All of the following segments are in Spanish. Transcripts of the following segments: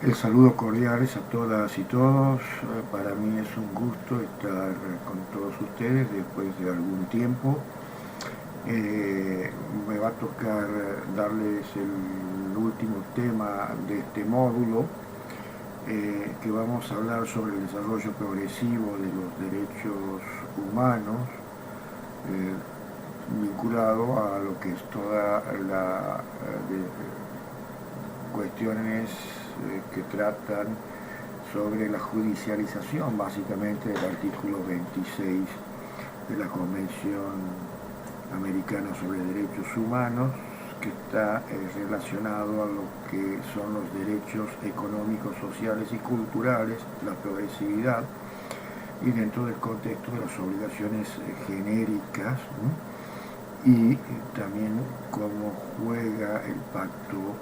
El saludo cordiales a todas y todos. Para mí es un gusto estar con todos ustedes después de algún tiempo. Me va a tocar darles el último tema de este módulo, que vamos a hablar sobre el desarrollo progresivo de los derechos humanos, vinculado a lo que es toda la cuestiones que tratan sobre la judicialización, básicamente, del artículo 26 de la Convención Americana sobre Derechos Humanos, que está relacionado a lo que son los derechos económicos, sociales y culturales, la progresividad, y dentro del contexto de las obligaciones genéricas, y también cómo juega el pacto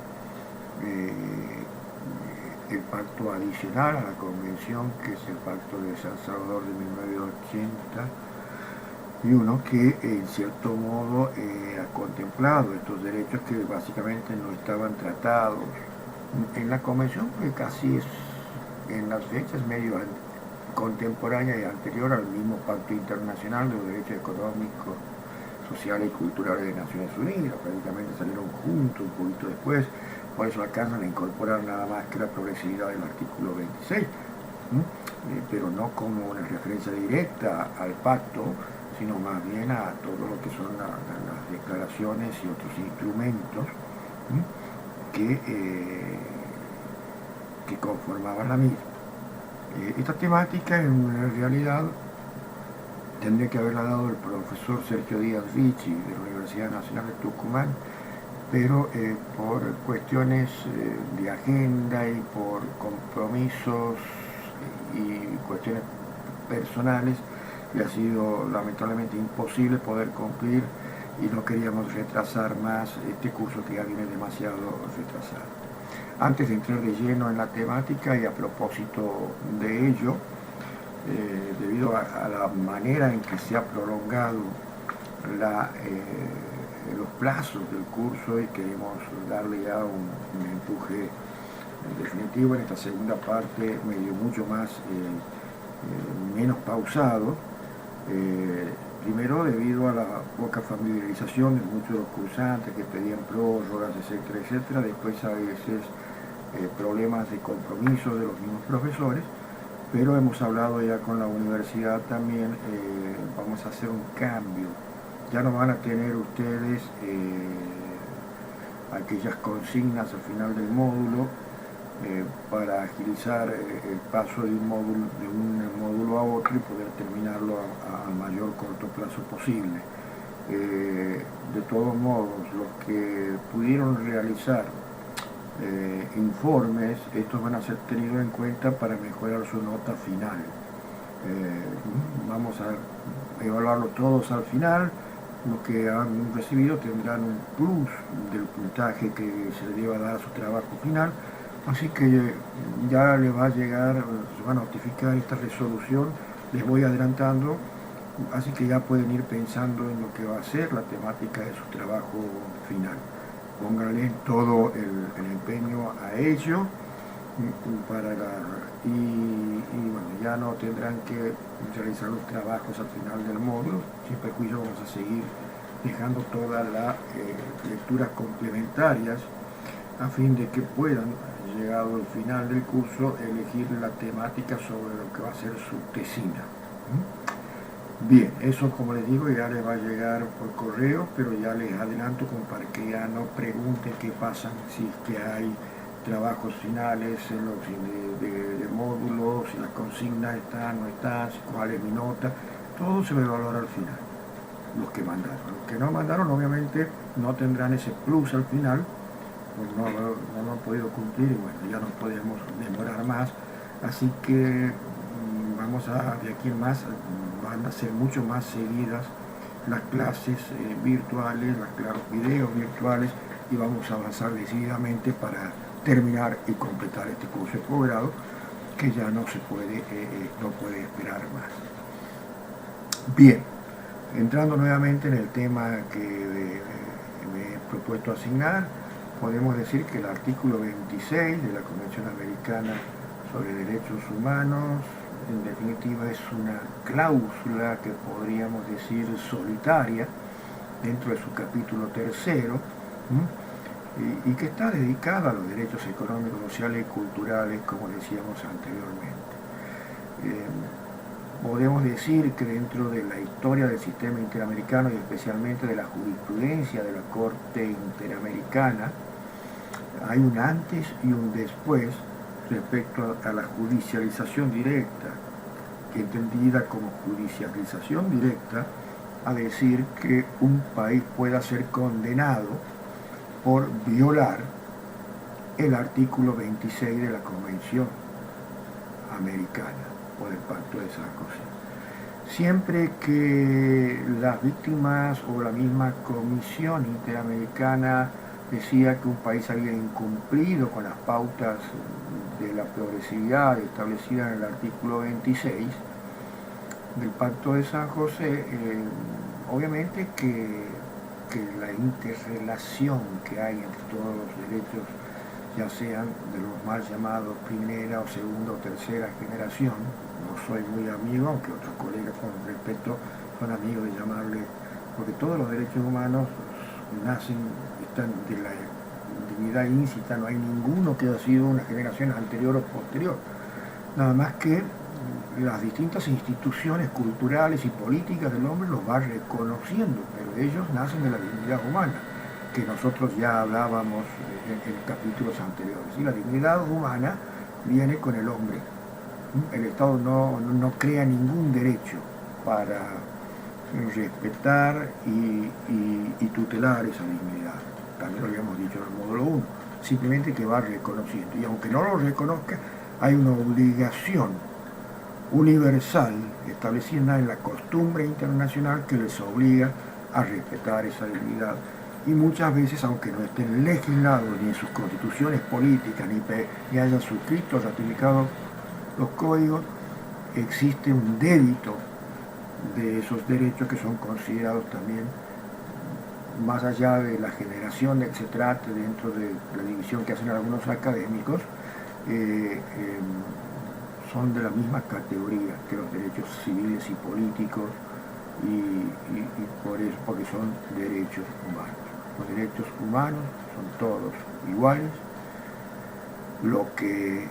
adicional a la convención, que es el pacto de San Salvador de 1981, que en cierto modo ha contemplado estos derechos que básicamente no estaban tratados en la convención, que casi es en las fechas medio contemporánea y anterior al mismo pacto internacional de los derechos económicos, sociales y culturales de Naciones Unidas. Prácticamente salieron juntos un poquito después. Por eso alcanzan a incorporar nada más que la progresividad del artículo 26, pero no como una referencia directa al pacto, sino más bien a todo lo que son las declaraciones y otros instrumentos que conformaban la misma. Esta temática en realidad tendría que haberla dado el profesor Sergio Díaz Vichy de la Universidad Nacional de Tucumán, pero por cuestiones de agenda y por compromisos y cuestiones personales, le ha sido lamentablemente imposible poder cumplir, y no queríamos retrasar más este curso que ya viene demasiado retrasado. Antes de entrar de lleno en la temática, y a propósito de ello, debido a la manera en que se ha prolongado los plazos del curso, y queremos darle ya un empuje definitivo en esta segunda parte, mucho más menos pausado. Primero, debido a la poca familiarización de muchos de los cursantes que pedían prórrogas, etcétera, etcétera. Después, a veces, problemas de compromiso de los mismos profesores, pero hemos hablado ya con la universidad también. Vamos a hacer un cambio. Ya no van a tener ustedes aquellas consignas al final del módulo para agilizar el paso de un módulo a otro y poder terminarlo al mayor corto plazo posible. De todos modos, los que pudieron realizar informes, estos van a ser tenidos en cuenta para mejorar su nota final. Vamos a evaluarlo todos al final. Los que han recibido tendrán un plus del puntaje que se le deba dar a su trabajo final, así que ya les va a llegar, se va a notificar esta resolución, les voy adelantando, así que ya pueden ir pensando en lo que va a ser la temática de su trabajo final. Pónganle todo el empeño a ello, y bueno, ya no tendrán que realizar los trabajos al final del módulo. Sin perjuicio, vamos a seguir dejando todas las lecturas complementarias a fin de que puedan, llegado al final del curso, elegir la temática sobre lo que va a ser su tesina. Bien, eso, como les digo, ya les va a llegar por correo, pero ya les adelanto como para que ya no pregunten qué pasa, si es que hay trabajos finales en los de módulos, si las consignas están, no están, cuál es mi nota. Todo se va a evaluar al final. Los que mandaron. Los que no mandaron, obviamente, no tendrán ese plus al final, pues no lo han podido cumplir, y bueno, ya no podemos demorar más. Así que vamos de aquí en más, van a ser mucho más seguidas las clases virtuales, los videos virtuales, y vamos a avanzar decididamente para terminar y completar este curso de posgrado, que ya no puede esperar más. Bien, entrando nuevamente en el tema que me he propuesto asignar, podemos decir que el artículo 26 de la Convención Americana sobre Derechos Humanos, en definitiva, es una cláusula que podríamos decir solitaria dentro de su capítulo tercero, y que está dedicada a los derechos económicos, sociales y culturales, como decíamos anteriormente. Podemos decir que dentro de la historia del sistema interamericano y especialmente de la jurisprudencia de la Corte Interamericana, hay un antes y un después respecto a la judicialización directa, que entendida como judicialización directa, a decir que un país pueda ser condenado por violar el artículo 26 de la Convención Americana o del Pacto de San José. Siempre que las víctimas o la misma Comisión Interamericana decía que un país había incumplido con las pautas de la progresividad establecida en el artículo 26 del Pacto de San José, obviamente que la interrelación que hay entre todos los derechos, ya sean de los mal llamados primera o segunda o tercera generación, no soy muy amigo, aunque otros colegas con respeto son amigos de llamarle, porque todos los derechos humanos nacen, están de la dignidad íncita, no hay ninguno que haya sido una generación anterior o posterior, nada más que las distintas instituciones culturales y políticas del hombre los va reconociendo, pero ellos nacen de la dignidad humana, que nosotros ya hablábamos en capítulos anteriores. Y la dignidad humana viene con el hombre. El Estado no crea ningún derecho para respetar y tutelar esa dignidad. También lo habíamos dicho en el módulo 1, simplemente que va reconociendo. Y aunque no lo reconozca, hay una obligación universal establecida en la costumbre internacional que les obliga a respetar esa dignidad. Y muchas veces, aunque no estén legislados ni en sus constituciones políticas, ni hayan suscrito o ratificado los códigos, existe un débito de esos derechos que son considerados también, más allá de la generación de que se trate dentro de la división que hacen algunos académicos, son de la misma categoría que los derechos civiles y políticos, y por eso, porque son derechos humanos. Los derechos humanos son todos iguales. Lo que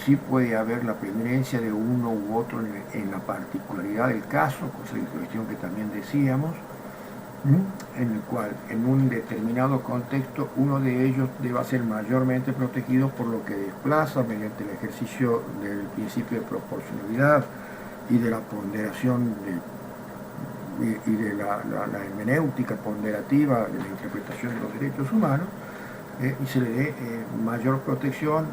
sí puede haber la preeminencia de uno u otro en la particularidad del caso, cosa de cuestión que también decíamos, en el cual en un determinado contexto uno de ellos deba ser mayormente protegido por lo que desplaza mediante el ejercicio del principio de proporcionalidad y de la ponderación y de la hermenéutica ponderativa de la interpretación de los derechos humanos, y se le dé mayor protección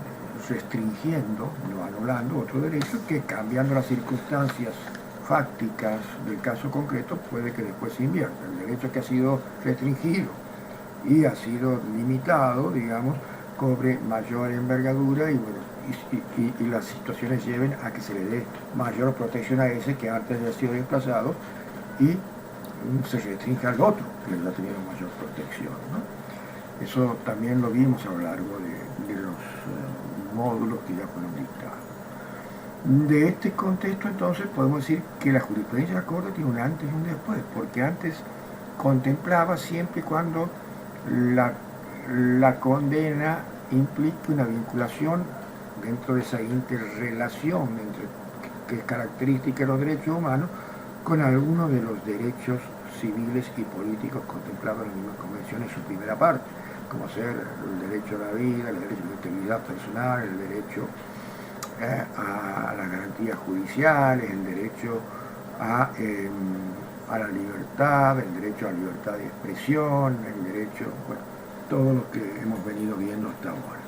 restringiendo, no anulando otro derecho que, cambiando las circunstancias fácticas del caso concreto, puede que después se invierta. El derecho que ha sido restringido y ha sido limitado, digamos, cobre mayor envergadura, y bueno, y las situaciones lleven a que se le dé mayor protección a ese que antes había sido desplazado y se restringe al otro que les ha tenido mayor protección, ¿no? Eso también lo vimos a lo largo de los módulos que ya fueron dictados. De este contexto, entonces, podemos decir que la jurisprudencia de la Corte tiene un antes y un después, porque antes contemplaba siempre y cuando la condena implique una vinculación dentro de esa interrelación que es característica de los derechos humanos con alguno de los derechos civiles y políticos contemplados en la misma convención en su primera parte, como ser el derecho a la vida, el derecho a la integridad personal, el derecho a las garantías judiciales, el derecho a la libertad, el derecho a la libertad de expresión, el derecho, bueno, todo lo que hemos venido viendo hasta ahora.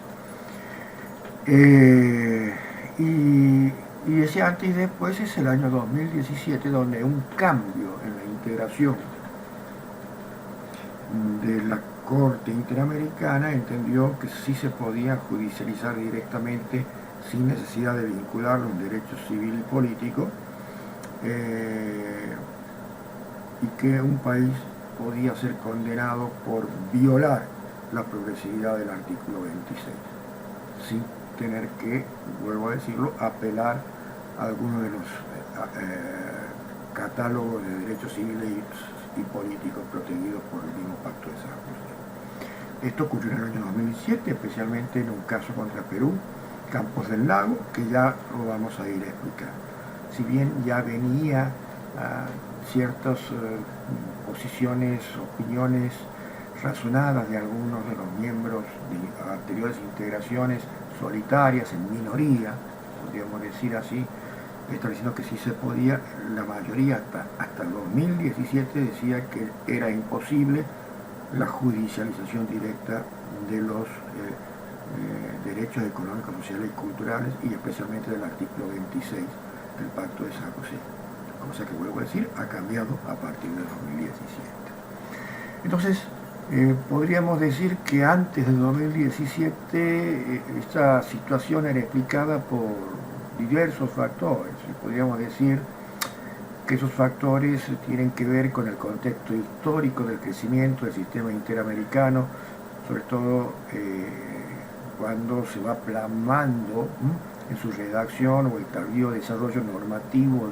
Y ese antes y después es el año 2017, donde un cambio en la integración de la Corte Interamericana entendió que sí se podía judicializar directamente sin necesidad de vincularlo a un derecho civil y político, y que un país podía ser condenado por violar la progresividad del artículo 26, sin tener que, vuelvo a decirlo, apelar a algunos de los catálogos de derechos civiles y políticos protegidos por el mismo Pacto de San José. Esto ocurrió en el año 2017, especialmente en un caso contra Perú, Campos del Lago, que ya lo vamos a ir a explicar. Si bien ya venía ciertas posiciones, opiniones razonadas de algunos de los miembros de anteriores integraciones solitarias, en minoría, podríamos decir así, estableciendo que sí se podía, la mayoría hasta el 2017 decía que era imposible la judicialización directa de los derechos económicos, sociales y culturales, y especialmente del artículo 26 del Pacto de San José, cosa que, vuelvo a decir, ha cambiado a partir del 2017. Entonces, podríamos decir que antes del 2017 esta situación era explicada por diversos factores, y podríamos decir que esos factores tienen que ver con el contexto histórico del crecimiento del sistema interamericano, sobre todo cuando se va plasmando en su redacción o el tardío desarrollo normativo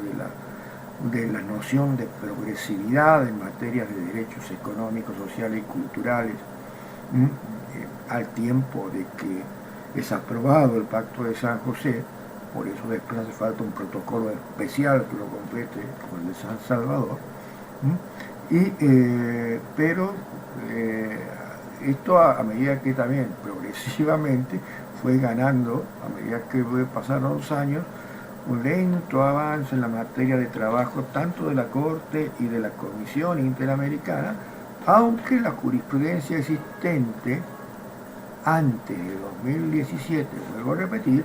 de la noción de progresividad en materia de derechos económicos, sociales y culturales, al tiempo de que es aprobado el Pacto de San José. Por eso después hace falta un protocolo especial que lo complete con el de San Salvador. Pero esto a medida que también progresivamente fue ganando, a medida que pasaron los años, un lento avance en la materia de trabajo tanto de la Corte y de la Comisión Interamericana, aunque la jurisprudencia existente antes de 2017, vuelvo a repetir,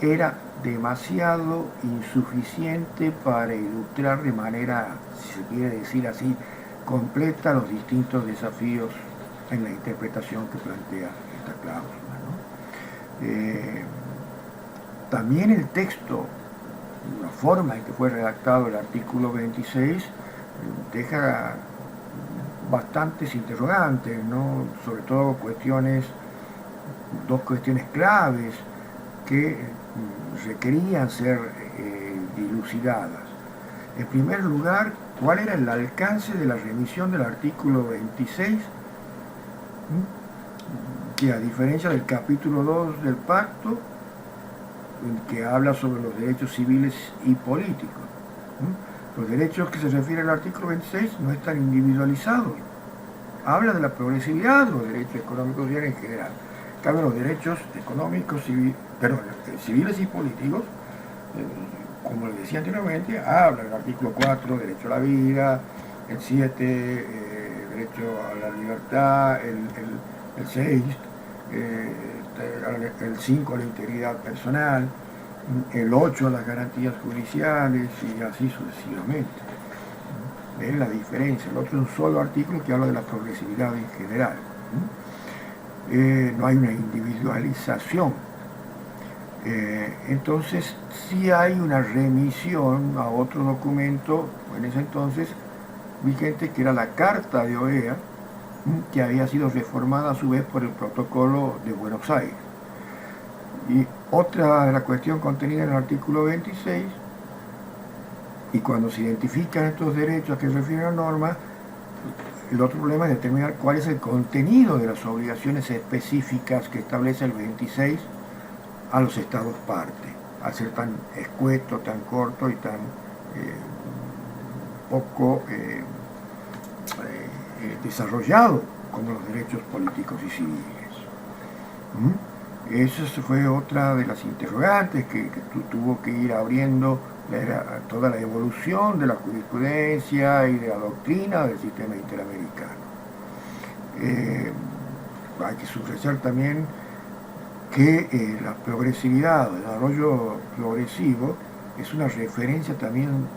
era demasiado insuficiente para ilustrar de manera, si se quiere decir así, completa los distintos desafíos en la interpretación que plantea esta cláusula, ¿no? También el texto, la forma en que fue redactado el artículo 26, deja bastantes interrogantes, ¿no? Sobre todo dos cuestiones claves que requerían ser dilucidadas. En primer lugar, ¿cuál era el alcance de la remisión del artículo 26? Que a diferencia del capítulo 2 del pacto, que habla sobre los derechos civiles y políticos, los derechos que se refiere al artículo 26 no están individualizados. Habla de la progresividad de los derechos económicos y en general. En cambio, los derechos económicos, civiles y políticos, como les decía anteriormente, habla del artículo 4, derecho a la vida, el 7, derecho a la libertad, el 6, el 5, la integridad personal, el 8, las garantías judiciales, y así sucesivamente. ¿Ven la diferencia? El otro es un solo artículo que habla de la progresividad en general. No hay una individualización. Entonces, sí hay una remisión a otro documento, en ese entonces vigente, que era la Carta de OEA, que había sido reformada a su vez por el Protocolo de Buenos Aires. Y otra de la cuestión contenida en el artículo 26, y cuando se identifican estos derechos a que se refiere la norma, el otro problema es determinar cuál es el contenido de las obligaciones específicas que establece el 26 a los estados parte, al ser tan escueto, tan corto y tan poco desarrollado como los derechos políticos y civiles. Esa fue otra de las interrogantes que tuvo que ir abriendo toda la evolución de la jurisprudencia y de la doctrina del sistema interamericano. Hay que subrayar también que la progresividad, el desarrollo progresivo, es una referencia también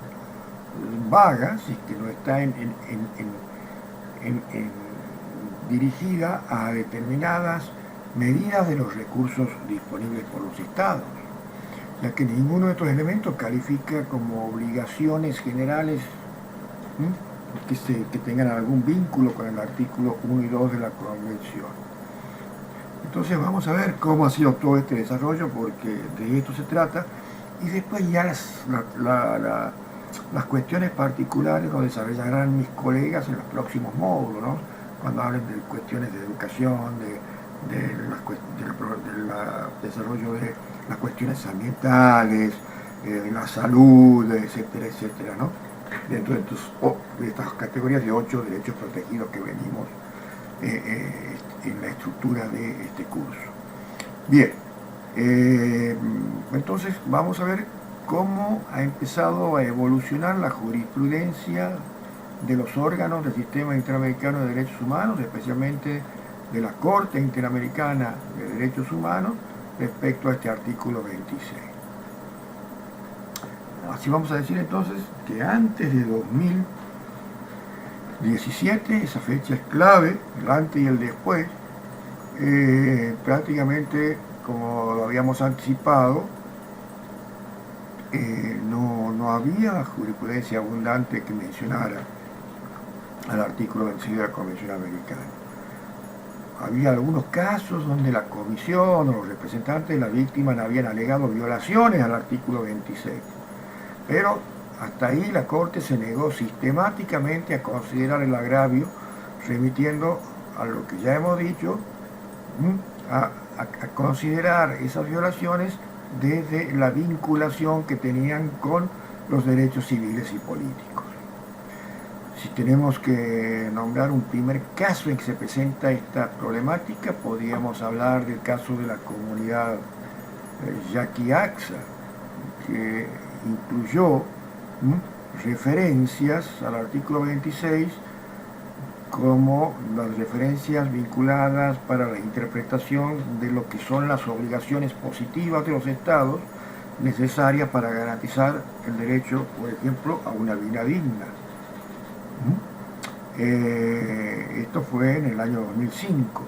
vaga, si es que no está dirigida a determinadas medidas de los recursos disponibles por los estados, ya que ninguno de estos elementos califica como obligaciones generales que tengan algún vínculo con el artículo 1 y 2 de la Convención. Entonces vamos a ver cómo ha sido todo este desarrollo, porque de esto se trata, y después ya las cuestiones particulares lo desarrollarán mis colegas en los próximos módulos, ¿no? Cuando hablen de cuestiones de educación, del desarrollo de las cuestiones ambientales, la salud, etcétera, etcétera, ¿no? Dentro de estas categorías de 8 derechos protegidos que venimos en la estructura de este curso. Bien, entonces vamos a ver cómo ha empezado a evolucionar la jurisprudencia de los órganos del Sistema Interamericano de Derechos Humanos, especialmente de la Corte Interamericana de Derechos Humanos, respecto a este artículo 26. Así vamos a decir entonces que antes de 2017, esa fecha es clave, el antes y el después, prácticamente, como lo habíamos anticipado, no había jurisprudencia abundante que mencionara al artículo 26 de la Convención Americana. Había algunos casos donde la comisión o los representantes de la víctima habían alegado violaciones al artículo 26, pero hasta ahí la Corte se negó sistemáticamente a considerar el agravio, remitiendo a lo que ya hemos dicho, a considerar esas violaciones desde la vinculación que tenían con los derechos civiles y políticos. Si tenemos que nombrar un primer caso en que se presenta esta problemática, podríamos hablar del caso de la comunidad Yaqui-Axa, que incluyó referencias al artículo 26 como las referencias vinculadas para la interpretación de lo que son las obligaciones positivas de los estados necesarias para garantizar el derecho, por ejemplo, a una vida digna. Esto fue en el año 2005.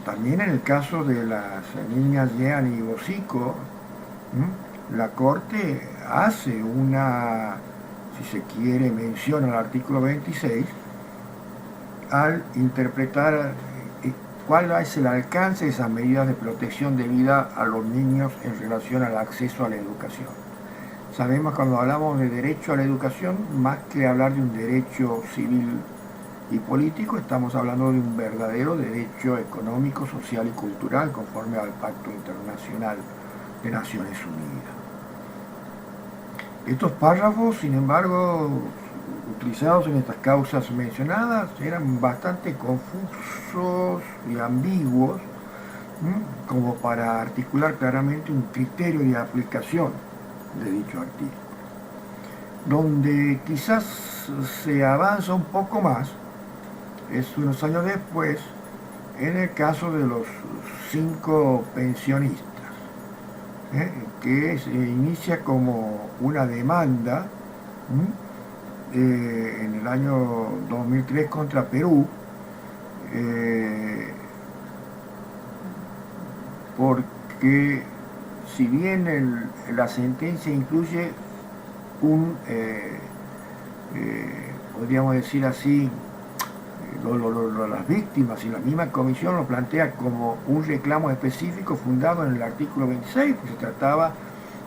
También en el caso de las niñas Jean y Bosico, la Corte hace una, si se quiere, mención al artículo 26 al interpretar cuál es el alcance de esas medidas de protección debida a los niños en relación al acceso a la educación. Sabemos, cuando hablamos de derecho a la educación, más que hablar de un derecho civil y político, estamos hablando de un verdadero derecho económico, social y cultural conforme al Pacto Internacional de Naciones Unidas. Estos párrafos, sin embargo, utilizados en estas causas mencionadas, eran bastante confusos y ambiguos, como para articular claramente un criterio de aplicación de dicho artículo. Donde quizás se avanza un poco más es unos años después, en el caso de los 5 pensionistas, que se inicia como una demanda en el año 2003 contra Perú, porque si bien la sentencia incluye podríamos decir así, las víctimas, y la misma comisión lo plantea como un reclamo específico fundado en el artículo 26, pues se trataba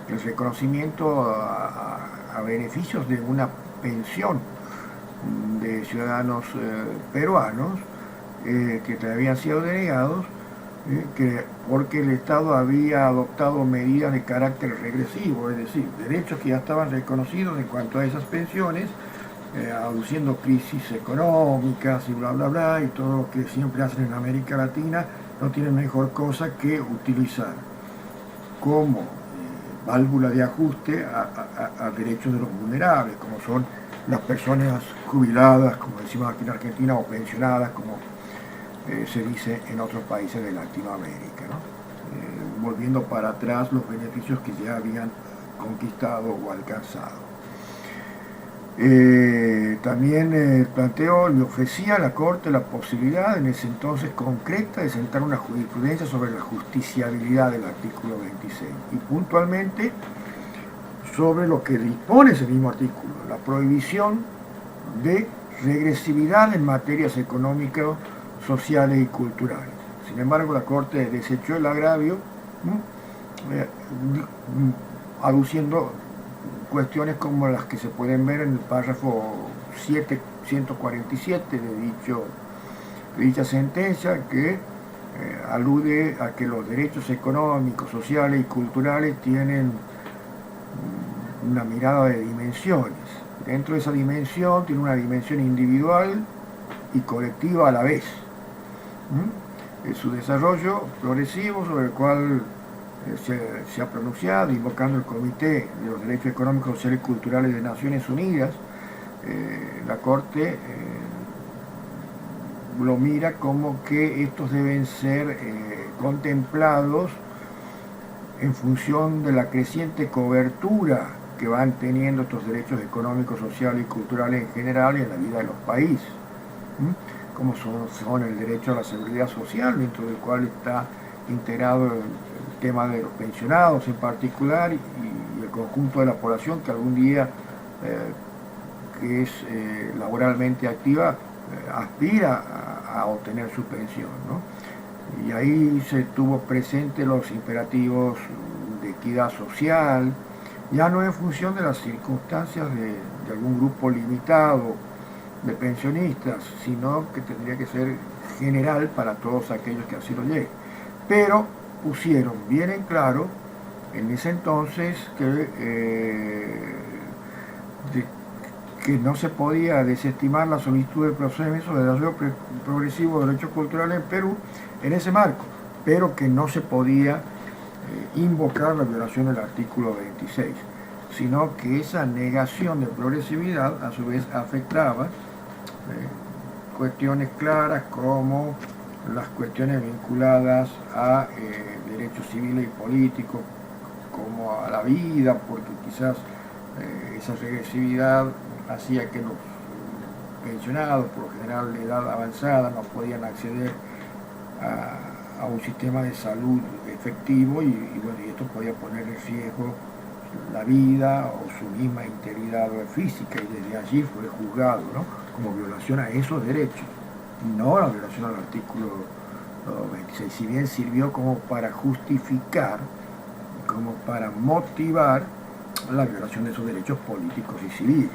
del reconocimiento a beneficios de una pensión de ciudadanos peruanos que habían sido denegados, porque el Estado había adoptado medidas de carácter regresivo, es decir, derechos que ya estaban reconocidos en cuanto a esas pensiones, aduciendo crisis económicas y bla bla bla, y todo lo que siempre hacen en América Latina. No tienen mejor cosa que utilizar como válvula de ajuste a derechos de los vulnerables, como son las personas jubiladas, como decimos aquí en Argentina, o pensionadas, como se dice en otros países de Latinoamérica, ¿no? Volviendo para atrás los beneficios que ya habían conquistado o alcanzado. También planteó, le ofrecía a la Corte la posibilidad en ese entonces concreta de sentar una jurisprudencia sobre la justiciabilidad del artículo 26 y puntualmente sobre lo que dispone ese mismo artículo, la prohibición de regresividad en materias económicas, sociales y culturales, Sin embargo, la Corte desechó el agravio, eh, aduciendo cuestiones como las que se pueden ver en el párrafo 147 de dicha sentencia, que alude a que los derechos económicos, sociales y culturales tienen una mirada de dimensiones. Dentro de esa dimensión tiene una dimensión individual y colectiva a la vez. Su desarrollo progresivo, sobre el cual se ha pronunciado, invocando el Comité de los Derechos Económicos, Sociales y Culturales de Naciones Unidas, la Corte lo mira como que estos deben ser contemplados en función de la creciente cobertura que van teniendo estos derechos económicos, sociales y culturales en general y en la vida de los países, como son el derecho a la seguridad social, dentro del cual está integrado el tema de los pensionados en particular y el conjunto de la población que algún día, que es laboralmente activa, aspira a obtener su pensión, ¿no? Y ahí se tuvo presente los imperativos de equidad social, ya no en función de las circunstancias de algún grupo limitado de pensionistas, sino que tendría que ser general para todos aquellos que así lo lleguen. Pero pusieron bien en claro en ese entonces que no se podía desestimar la solicitud del proceso de desarrollo progresivo de derechos culturales en Perú en ese marco, pero que no se podía invocar la violación del artículo 26, sino que esa negación de progresividad a su vez afectaba cuestiones claras como las cuestiones vinculadas a derechos civiles y políticos, como a la vida, porque quizás esa regresividad hacía que los pensionados, por lo general de edad avanzada, no podían acceder a un sistema de salud efectivo y esto podía poner en riesgo la vida o su misma integridad física, y desde allí fue juzgado, ¿no?, como violación a esos derechos, no la violación al artículo 26, si bien sirvió como para justificar, como para motivar la violación de esos derechos políticos y civiles.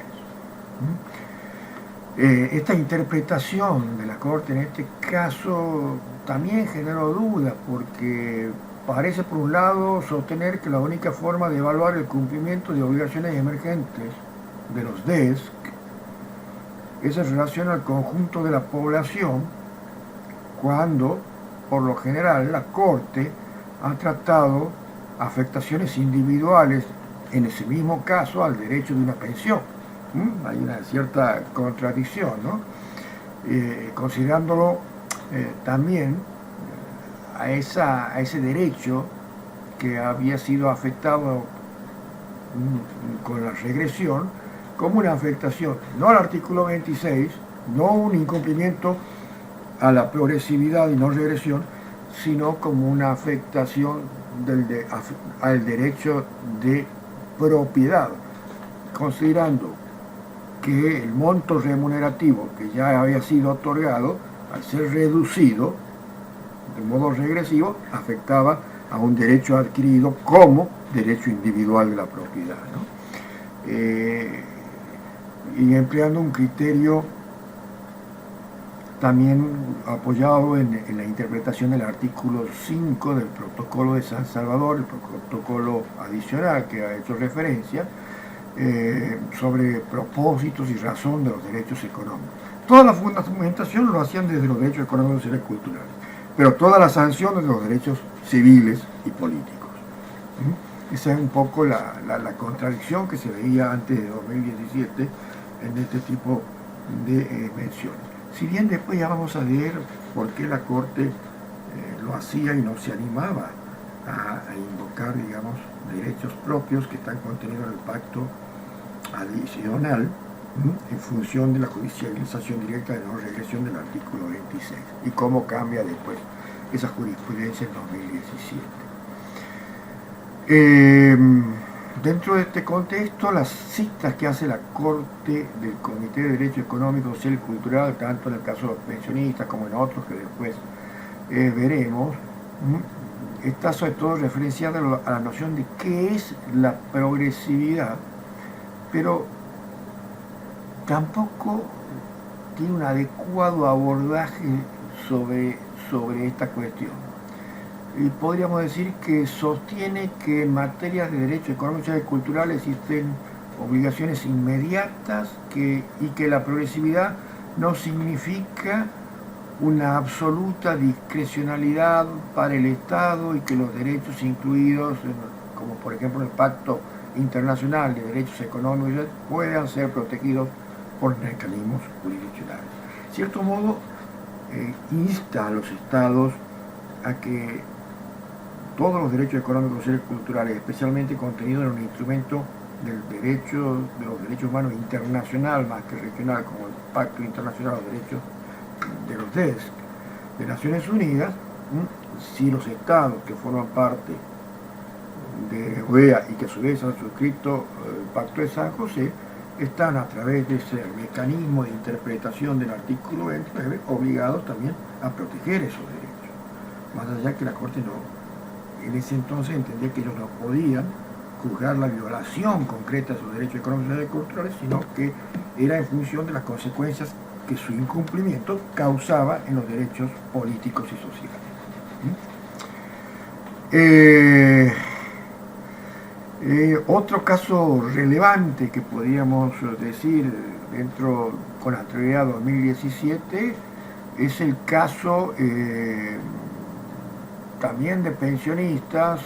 Esta interpretación de la Corte en este caso también generó dudas, porque parece por un lado sostener que la única forma de evaluar el cumplimiento de obligaciones emergentes de los DESC es en relación al conjunto de la población, cuando por lo general la Corte ha tratado afectaciones individuales, en ese mismo caso al derecho de una pensión. Hay una cierta contradicción, ¿no? Considerándolo también a ese derecho que había sido afectado con la regresión como una afectación, no al artículo 26, no un incumplimiento a la progresividad y no regresión, sino como una afectación al derecho de propiedad, considerando que el monto remunerativo que ya había sido otorgado, al ser reducido de modo regresivo, afectaba a un derecho adquirido como derecho individual de la propiedad, ¿no? Y empleando un criterio también apoyado en la interpretación del artículo 5 del Protocolo de San Salvador, el protocolo adicional que ha hecho referencia, sobre propósitos y razón de los derechos económicos. Toda la fundamentación lo hacían desde los derechos económicos, sociales y culturales, pero toda la sanción desde los derechos civiles y políticos. Esa es un poco la contradicción que se veía antes de 2017 en este tipo de menciones. Si bien después ya vamos a ver por qué la Corte lo hacía y no se animaba a invocar, digamos, derechos propios que están contenidos en el pacto adicional, en función de la judicialización directa de no regresión del artículo 26 y cómo cambia después esa jurisprudencia en 2017. Dentro de este contexto, las citas que hace la Corte del Comité de Derecho Económico, Social y Cultural, tanto en el caso de los pensionistas como en otros que después veremos, está sobre todo referenciada a la noción de qué es la progresividad, pero tampoco tiene un adecuado abordaje sobre esta cuestión. Y podríamos decir que sostiene que en materia de derechos económicos y culturales existen obligaciones inmediatas y que la progresividad no significa una absoluta discrecionalidad para el Estado y que los derechos incluidos, como por ejemplo el Pacto Internacional de Derechos Económicos, puedan ser protegidos por mecanismos jurisdiccionales. De cierto modo, insta a los Estados a que todos los derechos económicos y culturales, especialmente contenidos en un instrumento de los derechos humanos internacional más que regional, como el Pacto Internacional de los Derechos de los DESC de Naciones Unidas, si los estados que forman parte de OEA y que a su vez han suscrito el Pacto de San José, están a través de ese mecanismo de interpretación del artículo 29 obligados también a proteger esos derechos. Más allá que la Corte en ese entonces entendía que ellos no podían juzgar la violación concreta de sus derechos económicos y culturales, sino que era en función de las consecuencias que su incumplimiento causaba en los derechos políticos y sociales. Otro caso relevante que podríamos decir con anterioridad a 2017 es el caso también de pensionistas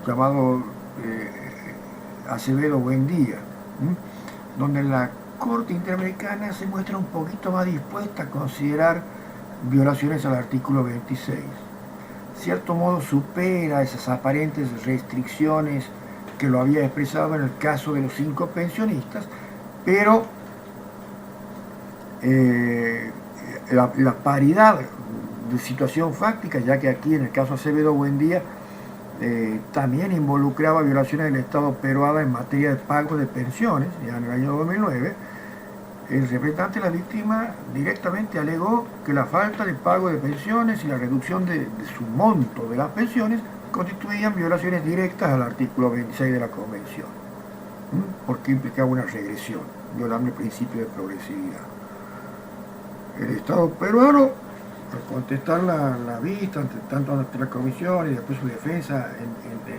llamado Acevedo Buendía, donde la Corte Interamericana se muestra un poquito más dispuesta a considerar violaciones al artículo 26. De cierto modo supera esas aparentes restricciones que lo había expresado en el caso de los 5 pensionistas, pero la paridad de situación fáctica, ya que aquí en el caso Acevedo Buendía también involucraba violaciones del Estado peruano en materia de pago de pensiones, ya en el año 2009, el representante de la víctima directamente alegó que la falta de pago de pensiones y la reducción de su monto de las pensiones constituían violaciones directas al artículo 26 de la Convención, porque implicaba una regresión, violando el principio de progresividad. El Estado peruano, al contestar la vista, tanto ante la Comisión y después su defensa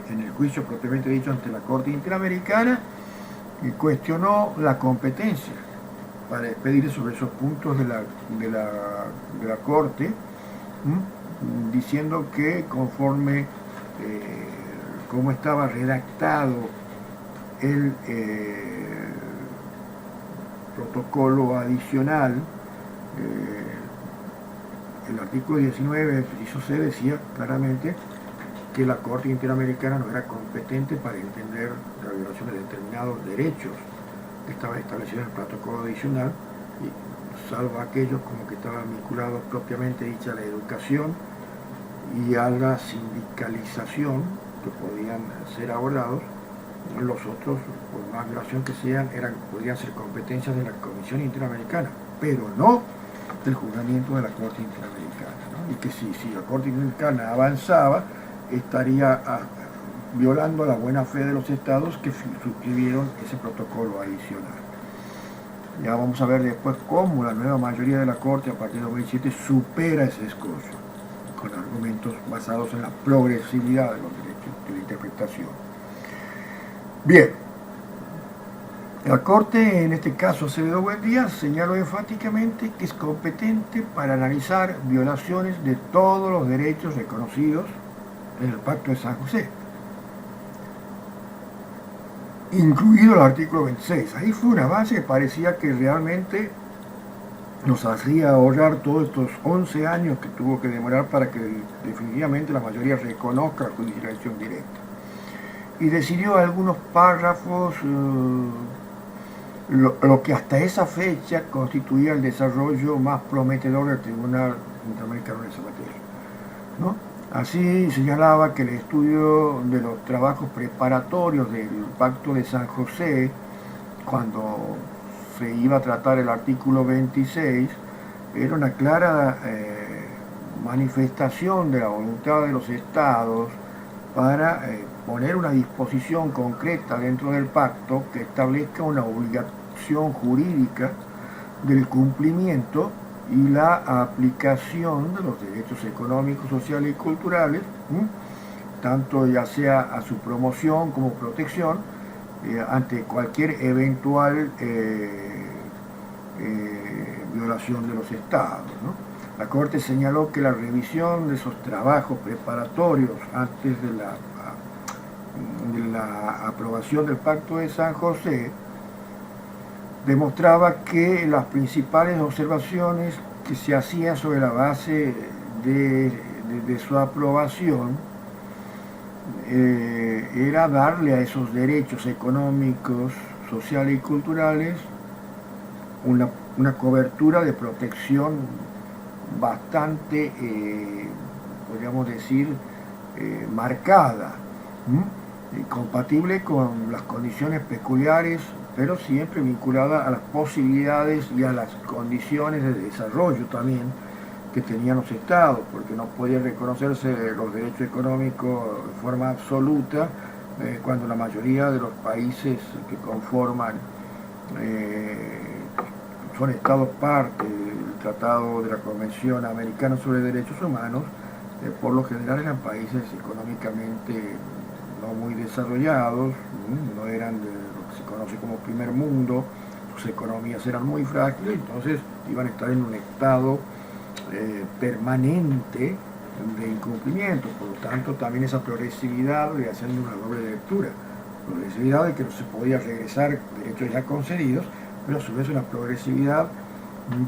en el juicio propiamente dicho ante la Corte Interamericana, cuestionó la competencia para expedir sobre esos puntos de la Corte, diciendo que conforme como estaba redactado el protocolo adicional, el artículo 19, inciso C, decía claramente que la Corte Interamericana no era competente para entender la violación de determinados derechos que estaban establecidos en el protocolo adicional, salvo aquellos como que estaban vinculados propiamente dicha a la educación y a la sindicalización, que podían ser abordados. Los otros, por más violación que sean, podrían ser competencias de la Comisión Interamericana, pero no del juzgamiento de la Corte Interamericana, ¿no? Y que si la Corte Interamericana avanzaba, estaría violando la buena fe de los estados que suscribieron ese protocolo adicional. Ya vamos a ver después cómo la nueva mayoría de la Corte a partir de 2007 supera ese escollo, con argumentos basados en la progresividad de los derechos de la interpretación. Bien, la Corte, en este caso Acevedo Buendía, señaló enfáticamente que es competente para analizar violaciones de todos los derechos reconocidos en el Pacto de San José, incluido el artículo 26. Ahí fue un avance que parecía que realmente nos hacía ahorrar todos estos 11 años que tuvo que demorar para que definitivamente la mayoría reconozca la jurisdicción directa. Y decidió algunos párrafos, lo que hasta esa fecha constituía el desarrollo más prometedor del Tribunal Interamericano en esa materia, ¿no? Así señalaba que el estudio de los trabajos preparatorios del Pacto de San José, cuando se iba a tratar el artículo 26, era una clara manifestación de la voluntad de los estados para poner una disposición concreta dentro del pacto que establezca una obligación jurídica del cumplimiento y la aplicación de los derechos económicos, sociales y culturales, tanto ya sea a su promoción como protección, ante cualquier eventual violación de los estados, ¿no? La Corte señaló que la revisión de esos trabajos preparatorios antes de la aprobación del Pacto de San José demostraba que las principales observaciones que se hacían sobre la base de su aprobación era darle a esos derechos económicos, sociales y culturales una cobertura de protección bastante, podríamos decir, marcada, compatible con las condiciones peculiares, pero siempre vinculada a las posibilidades y a las condiciones de desarrollo también que tenían los estados, porque no podían reconocerse los derechos económicos de forma absoluta cuando la mayoría de los países que conforman son estados parte del Tratado de la Convención Americana sobre Derechos Humanos, por lo general eran países económicamente no muy desarrollados, no eran de lo que se conoce como primer mundo, sus economías eran muy frágiles, entonces iban a estar en un estado permanente de incumplimiento. Por lo tanto, también esa progresividad le hacen una doble lectura: progresividad de que no se podía regresar derechos ya concedidos, pero a su vez una progresividad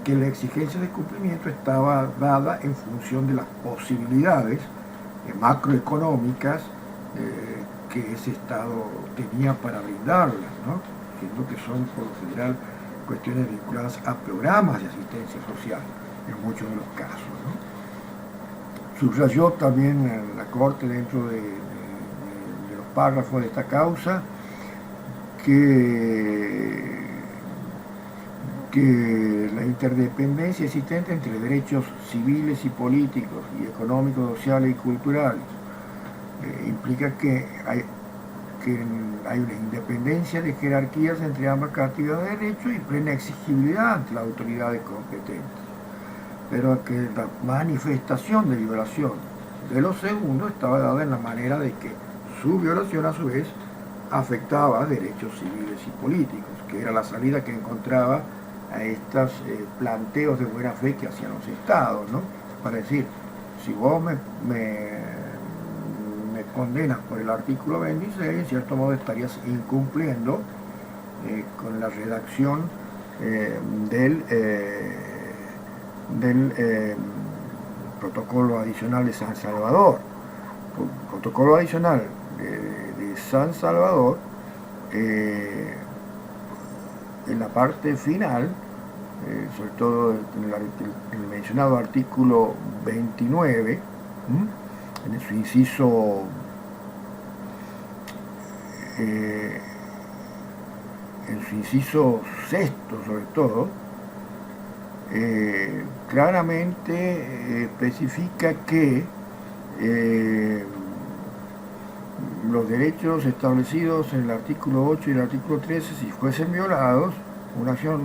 que la exigencia de cumplimiento estaba dada en función de las posibilidades macroeconómicas que ese Estado tenía para brindarlas, ¿no? Siendo que son por lo general cuestiones vinculadas a programas de asistencia social en muchos de los casos, ¿no? Subrayó también la Corte dentro de los párrafos de esta causa que la interdependencia existente entre derechos civiles y políticos y económicos, sociales y culturales implica que hay una independencia de jerarquías entre ambas categorías de derechos y plena exigibilidad ante las autoridades competentes, pero que la manifestación de violación de lo segundo estaba dada en la manera de que su violación a su vez afectaba a derechos civiles y políticos, que era la salida que encontraba a estos planteos de buena fe que hacían los estados, ¿no? Para decir, si vos me condenas por el artículo 26, en cierto modo estarías incumpliendo con la redacción del protocolo adicional de San Salvador. El protocolo adicional de San Salvador, en la parte final, sobre todo en el mencionado artículo 29, en su inciso sexto sobre todo, claramente especifica que los derechos establecidos en el artículo 8 y el artículo 13, si fuesen violados, una acción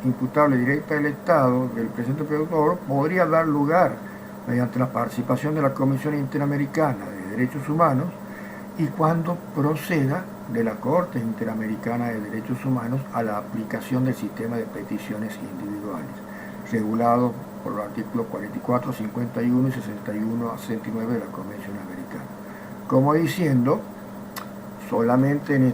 imputable directa del Estado, del presente protocolo, podría dar lugar mediante la participación de la Comisión Interamericana de Derechos Humanos y cuando proceda de la Corte Interamericana de Derechos Humanos a la aplicación del sistema de peticiones individuales, regulado por los artículos 44, 51 y 61 a 69 de la Convención Americana. Como diciendo, solamente en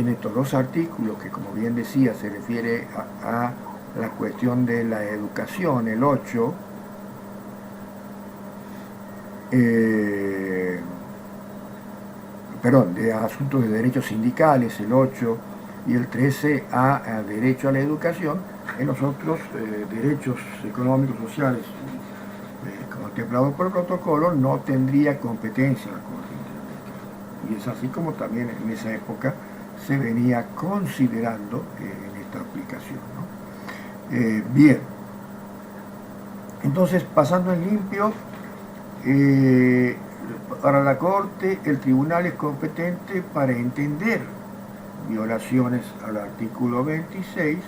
estos dos artículos, que como bien decía, se refiere a la cuestión de la educación, el 8, de asuntos de derechos sindicales, el 8, y el 13 a derecho a la educación. En los otros derechos económicos, sociales, contemplados por el protocolo, no tendría competencia la Corte Interamericana. Y es así como también en esa época se venía considerando en esta aplicación, ¿no? Bien, entonces, pasando en limpio, Eh, para la Corte, el tribunal es competente para entender violaciones al artículo 26,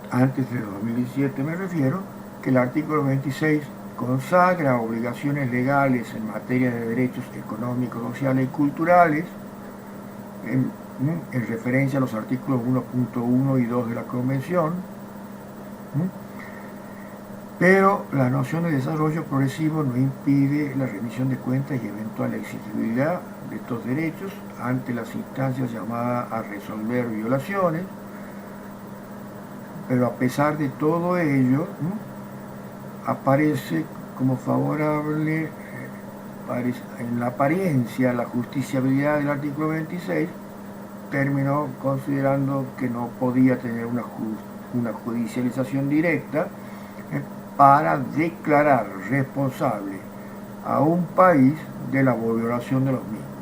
antes de 2017 me refiero, que el artículo 26 consagra obligaciones legales en materia de derechos económicos, sociales y culturales, en referencia a los artículos 1.1 y 2 de la Convención, pero la noción de desarrollo progresivo no impide la rendición de cuentas y eventual exigibilidad de estos derechos ante las instancias llamadas a resolver violaciones, pero a pesar de todo ello, aparece como favorable en la apariencia la justiciabilidad del artículo 26, terminó considerando que no podía tener una judicialización directa para declarar responsable a un país de la violación de los mismos.